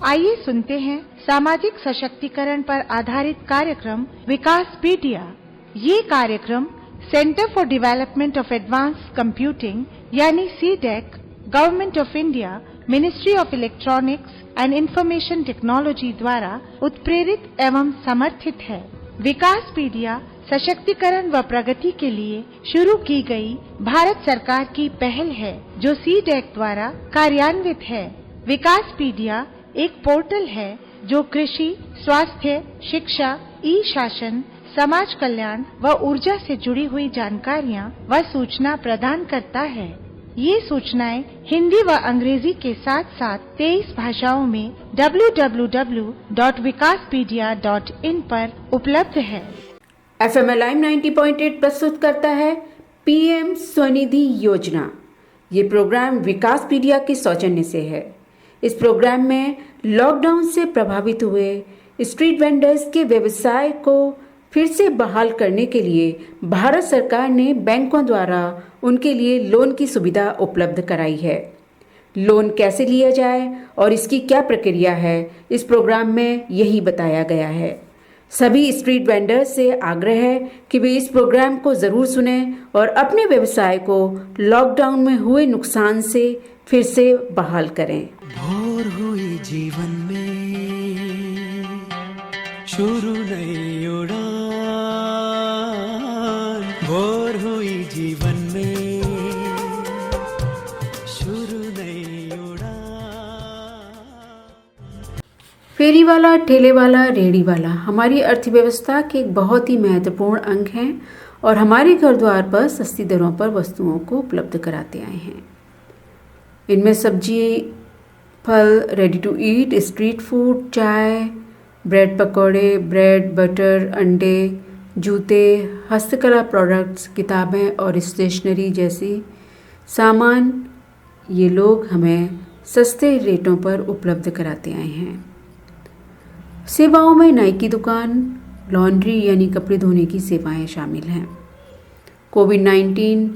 आइए सुनते हैं सामाजिक सशक्तिकरण पर आधारित कार्यक्रम विकासपीडिया। ये कार्यक्रम centre for development of advance computing यानी CDEC, government of India, ministry of electronics and information technology द्वारा उत्प्रेरित एवं समर्थित है। विकासपीडिया सशक्तिकरण व प्रगति के लिए शुरू की गई भारत सरकार की पहल है जो CDEC द्वारा कार्यान्वित है। विकासपीडिया एक पोर्टल है जो कृषि, स्वास्थ्य, शिक्षा, ई-शासन, समाज कल्याण व ऊर्जा से जुड़ी हुई जानकारियाँ व सूचना प्रदान करता है। ये सूचनाएं हिंदी व अंग्रेजी के साथ साथ 23 भाषाओं में www.vikaspedia.in पर उपलब्ध है। FM Alive 90.8 प्रस्तुत करता है PM स्वनिधि योजना। ये प्रोग्राम विकासपीडिया के सौजन्य से है। इस प्रोग्राम में लॉकडाउन से प्रभावित हुए स्ट्रीट वेंडर्स के व्यवसाय को फिर से बहाल करने के लिए भारत सरकार ने बैंकों द्वारा उनके लिए लोन की सुविधा उपलब्ध कराई है। लोन कैसे लिया जाए और इसकी क्या प्रक्रिया है, इस प्रोग्राम में यही बताया गया है। सभी स्ट्रीट वेंडर्स से आग्रह है कि वे इस प्रोग्राम को ज़रूर सुनें और अपने व्यवसाय को लॉकडाउन में हुए नुकसान से फिर से बहाल करें। भोर हुई जीवन में शुरू नई उड़ान, भोर हुई जीवन में शुरू नई उड़ान। फेरी वाला, ठेले वाला, रेहड़ी वाला हमारी अर्थव्यवस्था के एक बहुत ही महत्वपूर्ण अंग हैं और हमारे घर द्वार पर सस्ती दरों पर वस्तुओं को उपलब्ध कराते आए हैं। इनमें सब्जी, फल, ready to eat, street food, चाय, ब्रेड पकौड़े, ब्रेड, बटर, अंडे, जूते, हस्तकला प्रोडक्ट्स, किताबें और स्टेशनरी जैसी सामान ये लोग हमें सस्ते रेटों पर उपलब्ध कराते आए हैं। सेवाओं में नाई की दुकान, लॉन्ड्री यानी कपड़े धोने की सेवाएं शामिल हैं। कोविड-19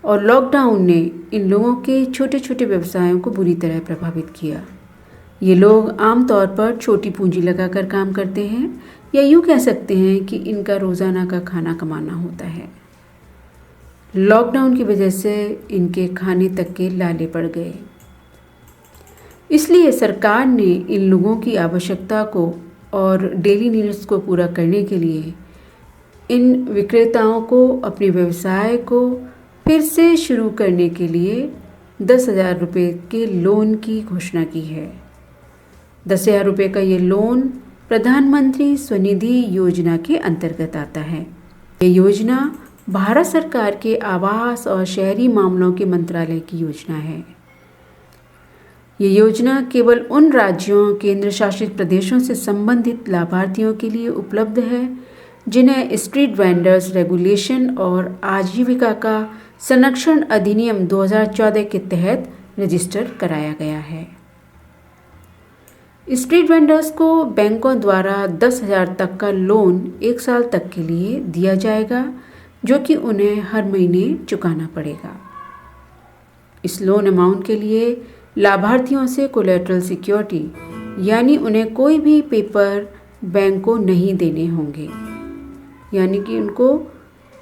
और लॉकडाउन ने इन लोगों के छोटे छोटे व्यवसायों को बुरी तरह प्रभावित किया। ये लोग आमतौर पर छोटी पूंजी लगाकर काम करते हैं या यूँ कह सकते हैं कि इनका रोज़ाना का खाना कमाना होता है। लॉकडाउन की वजह से इनके खाने तक के लाले पड़ गए। इसलिए सरकार ने इन लोगों की आवश्यकता को और डेली नीड्स को पूरा करने के लिए इन विक्रेताओं को अपने व्यवसाय को फिर से शुरू करने के लिए 10,000 रुपये के लोन की घोषणा की है। 10,000 रुपये का ये लोन प्रधानमंत्री स्वनिधि योजना के अंतर्गत आता है। ये योजना भारत सरकार के आवास और शहरी मामलों के मंत्रालय की योजना है। ये योजना केवल उन राज्यों, केंद्र शासित प्रदेशों से संबंधित लाभार्थियों के लिए उपलब्ध है जिन्हें स्ट्रीट वेंडर्स रेगुलेशन और आजीविका का संरक्षण अधिनियम 2014 के तहत रजिस्टर कराया गया है। स्ट्रीट वेंडर्स को बैंकों द्वारा 10,000 तक का लोन 1 साल तक के लिए दिया जाएगा, जो कि उन्हें हर महीने चुकाना पड़ेगा। इस लोन अमाउंट के लिए लाभार्थियों से कोलैटरल सिक्योरिटी यानी उन्हें कोई भी पेपर बैंक को नहीं देने होंगे, यानी कि उनको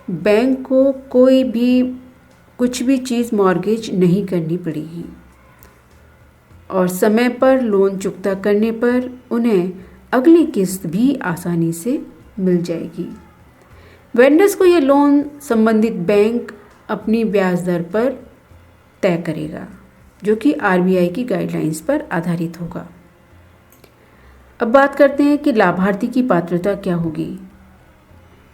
बैंक को कोई भी कुछ भी चीज़ मॉर्गेज नहीं करनी पड़ेगी और समय पर लोन चुकता करने पर उन्हें अगली किस्त भी आसानी से मिल जाएगी। वेंडर्स को यह लोन संबंधित बैंक अपनी ब्याज दर पर तय करेगा, जो कि RBI की गाइडलाइंस पर आधारित होगा। अब बात करते हैं कि लाभार्थी की पात्रता क्या होगी।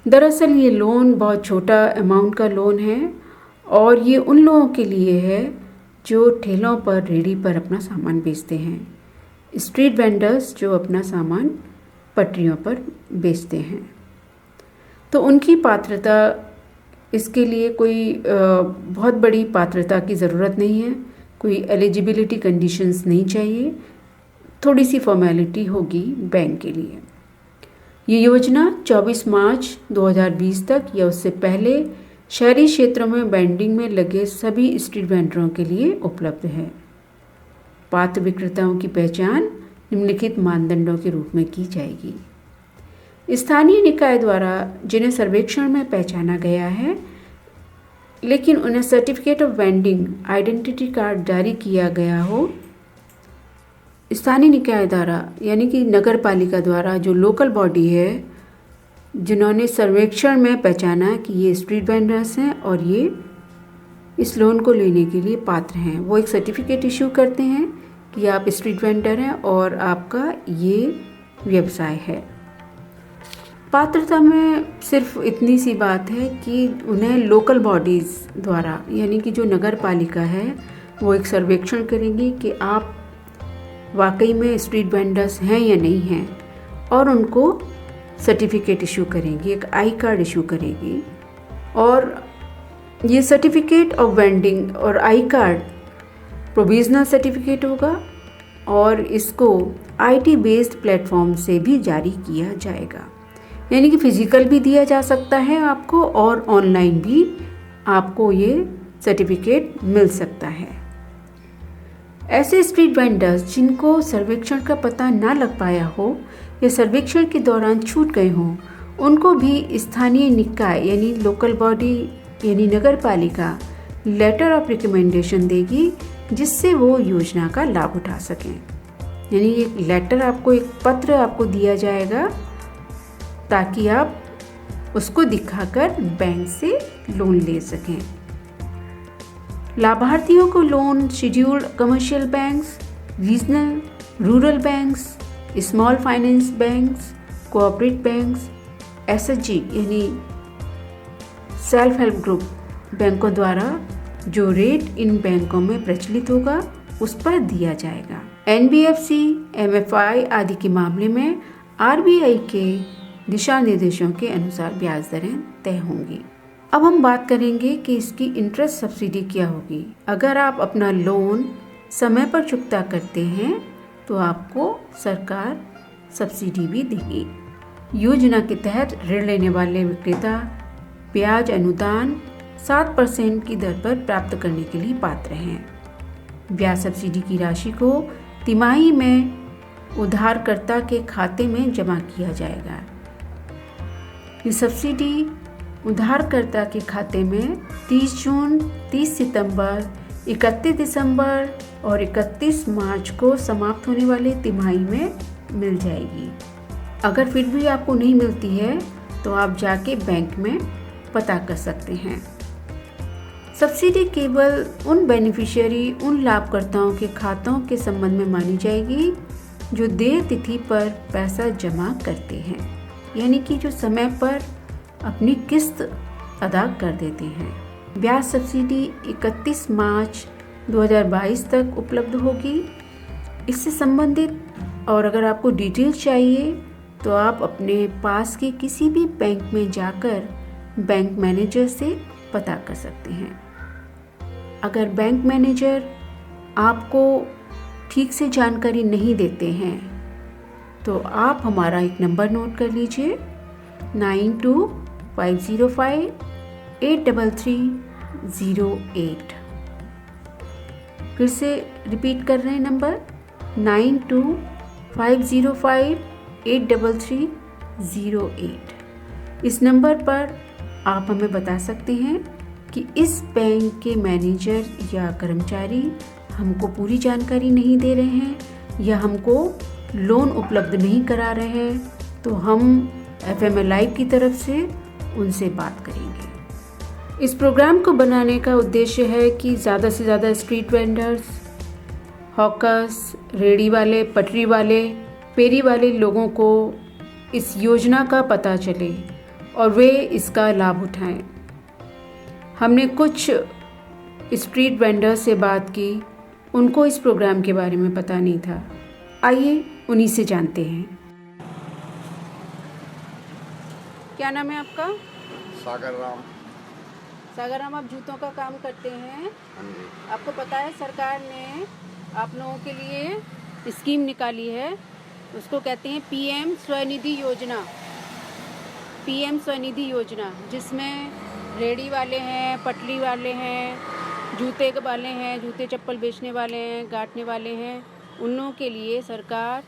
दरअसल ये लोन बहुत छोटा अमाउंट का लोन है और ये उन लोगों के लिए है जो ठेलों पर, रेहड़ी पर अपना सामान बेचते हैं, स्ट्रीट वेंडर्स जो अपना सामान पटरियों पर बेचते हैं। तो उनकी पात्रता, इसके लिए कोई बहुत बड़ी पात्रता की ज़रूरत नहीं है, कोई एलिजिबिलिटी कंडीशंस नहीं चाहिए, थोड़ी सी फॉर्मेलिटी होगी बैंक के लिए। ये योजना 24 मार्च 2020 तक या उससे पहले शहरी क्षेत्रों में वेंडिंग में लगे सभी स्ट्रीट वेंडरों के लिए उपलब्ध है। पात्र विक्रेताओं की पहचान निम्नलिखित मानदंडों के रूप में की जाएगी। स्थानीय निकाय द्वारा जिन्हें सर्वेक्षण में पहचाना गया है लेकिन उन्हें certificate of vending identity card जारी किया गया हो, स्थानीय निकाय द्वारा यानी कि नगर पालिका द्वारा जो लोकल बॉडी है जिन्होंने सर्वेक्षण में पहचाना कि ये स्ट्रीट वेंडर्स हैं और ये इस लोन को लेने के लिए पात्र हैं, वो एक सर्टिफिकेट इशू करते हैं कि आप स्ट्रीट वेंडर हैं और आपका ये व्यवसाय है। पात्रता में सिर्फ इतनी सी बात है कि उन्हें लोकल बॉडीज़ द्वारा यानी कि जो नगर पालिका है वो एक सर्वेक्षण करेंगी कि आप वाकई में स्ट्रीट वेंडर्स हैं या नहीं हैं और उनको सर्टिफिकेट इशू करेंगी, एक आई कार्ड इशू करेगी। और ये सर्टिफिकेट ऑफ वेंडिंग और आई कार्ड प्रोविजनल सर्टिफिकेट होगा और इसको आईटी बेस्ड प्लेटफॉर्म से भी जारी किया जाएगा, यानी कि फिजिकल भी दिया जा सकता है आपको और ऑनलाइन भी आपको ये सर्टिफिकेट मिल सकता है। ऐसे स्ट्रीट वेंडर्स जिनको सर्वेक्षण का पता ना लग पाया हो या सर्वेक्षण के दौरान छूट गए हों, उनको भी स्थानीय निकाय यानी लोकल बॉडी यानी नगर पालिका लेटर ऑफ रिकमेंडेशन देगी जिससे वो योजना का लाभ उठा सकें। यानी एक लेटर आपको, एक पत्र आपको दिया जाएगा ताकि आप उसको दिखाकर बैंक से लोन ले सकें। लाभार्थियों को loan scheduled commercial banks, regional rural banks, small finance banks, cooperative banks, SHG यानी सेल्फ हेल्प ग्रुप बैंकों द्वारा जो रेट इन बैंकों में प्रचलित होगा उस पर दिया जाएगा। एनबीएफसी, एमएफआई आदि के मामले में आरबीआई के दिशा निर्देशों के अनुसार ब्याज दरें तय होंगी। अब हम बात करेंगे कि इसकी इंटरेस्ट सब्सिडी क्या होगी। अगर आप अपना लोन समय पर चुकता करते हैं तो आपको सरकार सब्सिडी भी देगी। योजना के तहत ऋण लेने वाले विक्रेता ब्याज अनुदान 7% की दर पर प्राप्त करने के लिए पात्र हैं। ब्याज सब्सिडी की राशि को तिमाही में उधारकर्ता के खाते में जमा किया जाएगा। ये सब्सिडी उधारकर्ता के खाते में 30 जून, 30 सितंबर, 31 दिसंबर और 31 मार्च को समाप्त होने वाले तिमाही में मिल जाएगी। अगर फिर भी आपको नहीं मिलती है तो आप जाके बैंक में पता कर सकते हैं। सब्सिडी केवल उन बेनिफिशियरी, उन लाभकर्ताओं के खातों के संबंध में मानी जाएगी जो देय तिथि पर पैसा जमा करते हैं, यानी कि जो समय पर अपनी किस्त अदा कर देते हैं। ब्याज सब्सिडी 31 मार्च 2022 तक उपलब्ध होगी। इससे संबंधित और अगर आपको डिटेल चाहिए तो आप अपने पास के किसी भी बैंक में जाकर बैंक मैनेजर से पता कर सकते हैं। अगर बैंक मैनेजर आपको ठीक से जानकारी नहीं देते हैं तो आप हमारा एक नंबर नोट कर लीजिए 9250583308। फिर से रिपीट कर रहे हैं नंबर 9250583308। इस नंबर पर आप हमें बता सकते हैं कि इस बैंक के मैनेजर या कर्मचारी हमको पूरी जानकारी नहीं दे रहे हैं या हमको लोन उपलब्ध नहीं करा रहे हैं, तो हम FML लाइव की तरफ से उनसे बात करेंगे। इस प्रोग्राम को बनाने का उद्देश्य है कि ज़्यादा से ज़्यादा स्ट्रीट वेंडर्स, हॉकर्स, रेड़ी वाले, पटरी वाले, फेरी वाले लोगों को इस योजना का पता चले और वे इसका लाभ उठाएं। हमने कुछ स्ट्रीट वेंडर्स से बात की, उनको इस प्रोग्राम के बारे में पता नहीं था। आइए उन्हीं से जानते हैं। क्या नाम है आपका? सागर राम। सागर राम, आप जूतों का काम करते हैं। हाँ जी। आपको पता है सरकार ने आप लोगों के लिए स्कीम निकाली है, उसको कहते हैं पीएम स्वनिधि योजना। पीएम स्वनिधि योजना, जिसमें रेडी वाले हैं, पटरी वाले हैं, जूते वाले हैं, जूते चप्पल बेचने वाले हैं, गांठने वाले हैं, उन लोगों के लिए सरकार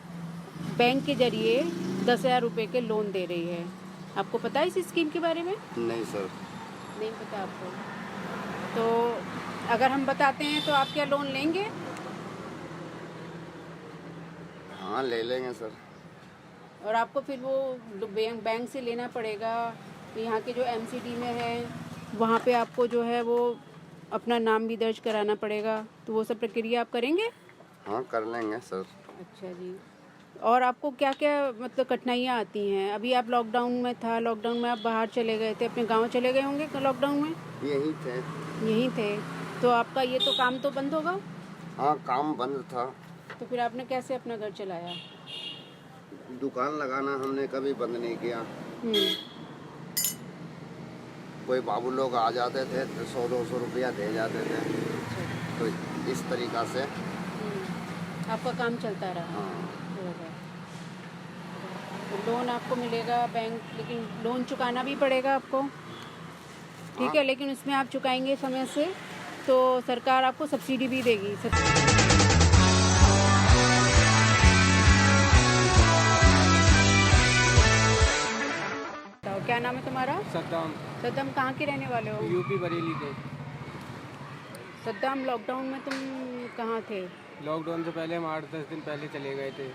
बैंक के जरिए 10,000 रुपये के लोन दे रही है। आपको पता है इस स्कीम के बारे में? नहीं सर। नहीं पता आपको? तो अगर हम बताते हैं तो आप क्या लोन लेंगे? हाँ ले लेंगे सर। और आपको फिर वो बैंक से लेना पड़ेगा। तो यहाँ के जो एमसीडी में है वहाँ पे आपको जो है वो अपना नाम भी दर्ज कराना पड़ेगा। तो वो सब प्रक्रिया आप करेंगे? हाँ कर लेंगे सर। अच्छा जी। और आपको क्या क्या मतलब कठिनाइयाँ आती हैं? अभी आप लॉकडाउन में था, लॉकडाउन में आप बाहर चले गए थे, अपने गांव चले गए होंगे लॉकडाउन में? यहीं थे। यहीं थे। तो आपका ये तो काम तो बंद होगा? हाँ काम बंद था। तो फिर आपने कैसे अपना घर चलाया? दुकान लगाना हमने कभी बंद नहीं किया। कोई बाबू लोग आ जाते थे तो 100-200 रुपया दे जाते थे। तो इस तरीक़ा से आपका काम चलता रहा। हाँ। तो लोन आपको मिलेगा बैंक, लेकिन लोन चुकाना भी पड़ेगा आपको, ठीक है? लेकिन उसमें आप चुकाएंगे समय से तो सरकार आपको सब्सिडी भी देगी। क्या नाम है तुम्हारा? सद्दाम। सद्दाम, कहाँ के रहने वाले हो? यूपी बरेली के। सद्दाम, लॉकडाउन में तुम कहाँ थे? लॉकडाउन से पहले हम 8-10 दिन पहले चले गए थे।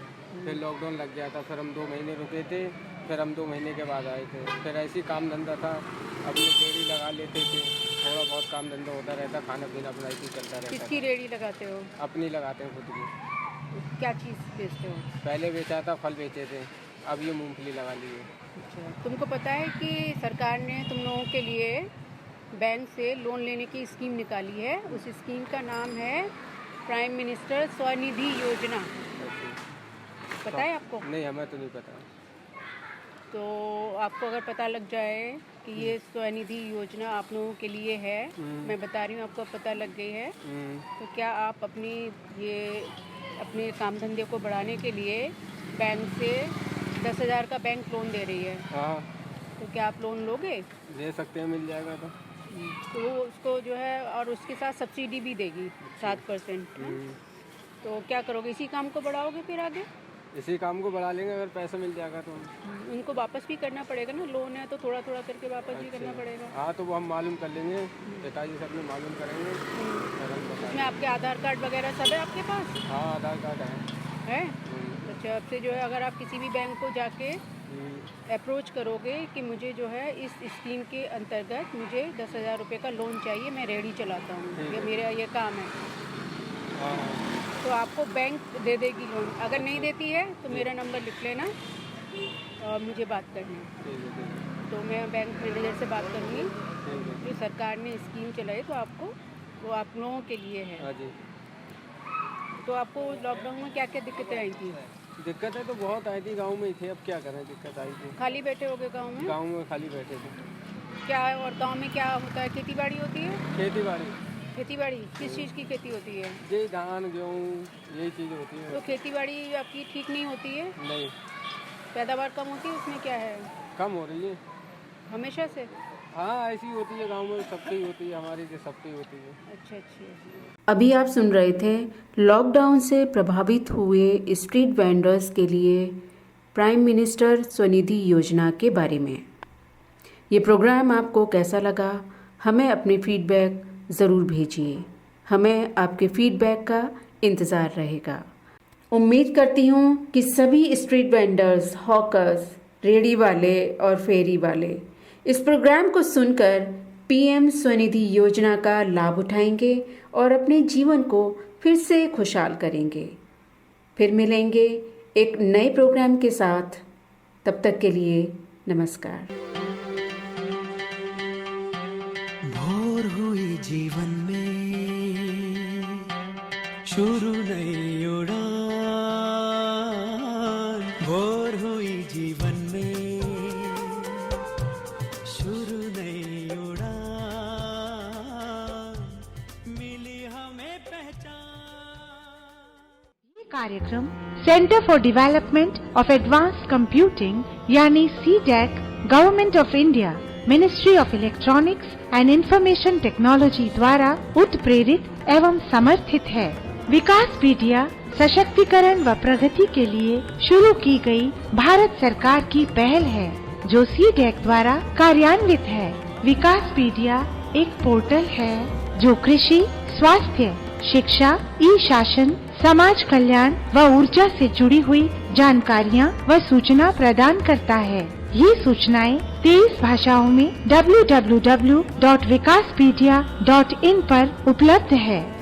फिर लॉकडाउन लग गया था, फिर हम 2 महीने रुके थे, फिर हम 2 महीने के बाद आए थे। फिर ऐसी काम धंधा था, अपनी रेड़ी लगा लेते थे, थोड़ा बहुत काम धंधा होता रहता, खाना पीना अपना ऐसे चलता रहता। किसकी रेड़ी लगाते हो? अपनी लगाते हैं खुद की। क्या चीज़ बेचते हो? पहले बेचा था, फल बेचे थे, अब ये मूंगफली लगा ली है। अच्छा, तुमको पता है कि सरकार ने तुम लोगों के लिए बैंक से लोन लेने की स्कीम निकाली है? उस स्कीम का नाम है प्राइम मिनिस्टर स्वनिधि योजना। पता है आपको? नहीं, हमें तो नहीं पता। तो आपको अगर पता लग जाए कि ये स्वनिधि योजना आप लोगों के लिए है, मैं बता रही हूँ, आपको पता लग गई है, तो क्या आप अपने काम धंधे को बढ़ाने के लिए बैंक से 10,000 का बैंक लोन दे रही है? हाँ। तो क्या आप लोन लोगे? ले सकते हैं, मिल जाएगा तो। तो वो उसको जो है, और उसके साथ सब्सिडी भी देगी 7%। तो क्या करोगे, इसी काम को बढ़ाओगे फिर आगे? इसी काम को बढ़ा लेंगे अगर पैसा मिल जाएगा तो। उनको वापस भी करना पड़ेगा ना, लोन है तो थोड़ा थोड़ा करके वापस भी करना पड़ेगा। हाँ तो वो हम मालूम कर लेंगे, पिताजी से अपने मालूम करेंगे। उसमें आपके आधार कार्ड वगैरह सब है आपके पास? हाँ आधार कार्ड है। अच्छा, अब से जो है अगर आप किसी भी बैंक को जाके अप्रोच करोगे कि मुझे जो है इस स्कीम के अंतर्गत मुझे 10,000 रुपये का लोन चाहिए, मैं रेडी चलाता हूँ, ये मेरा ये काम है, तो आपको बैंक दे देगी लोन। अगर नहीं देती है तो मेरा नंबर लिख लेना और मुझे बात करनी, तो मैं बैंक मैनेजर से बात करूँगी। जो सरकार ने स्कीम चलाई तो आपको, वो आप लोगों के लिए है। तो आपको लॉकडाउन में क्या क्या दिक्कतें आई थी? दिक्कतें तो बहुत आई थी, गांव में ही थे, अब क्या करें, दिक्कत आई थी। खाली बैठे होगे गांव में? गांव में खाली बैठे थे। क्या, और गांव में क्या होता है, खेती बाड़ी होती है? खेती बाड़ी। खेती बाड़ी किस चीज़ की खेती होती है? ये धान गेहूँ यही चीज़ होती है। तो खेती बाड़ी आपकी ठीक नहीं होती है? नहीं। पैदावार कम होती है, उसमें क्या है? कम हो रही है हमेशा से? हाँ ऐसी होती है, गांव में सबकी होती है, हमारी जो सबकी होती है। अच्छा। अभी आप सुन रहे थे लॉकडाउन से प्रभावित हुए स्ट्रीट वेंडर्स के लिए प्राइम मिनिस्टर स्वनिधि योजना के बारे में। ये प्रोग्राम आपको कैसा लगा, हमें अपने फीडबैक ज़रूर भेजिए, हमें आपके फीडबैक का इंतज़ार रहेगा। उम्मीद करती हूँ कि सभी स्ट्रीट वेंडर्स, हॉकर्स, रेडी वाले और फेरी वाले इस प्रोग्राम को सुनकर पीएम स्वनिधि योजना का लाभ उठाएंगे और अपने जीवन को फिर से खुशहाल करेंगे। फिर मिलेंगे एक नए प्रोग्राम के साथ, तब तक के लिए नमस्कार। भोर हुई जीवन में, शुरू नई उड़ान। भोर हुई जीवन में, कार्यक्रम centre for development of advance computing यानी CDAC, government of India, ministry of electronics and information technology द्वारा उत्प्रेरित एवं समर्थित है। विकासपीडिया सशक्तिकरण व प्रगति के लिए शुरू की गई भारत सरकार की पहल है जो CDAC द्वारा कार्यान्वित है। विकासपीडिया एक पोर्टल है जो कृषि, स्वास्थ्य, शिक्षा, ई-शासन, समाज कल्याण व ऊर्जा से जुड़ी हुई जानकारियाँ व सूचना प्रदान करता है। ये सूचनाएं 23 भाषाओं में www.vikaspedia.in पर उपलब्ध है।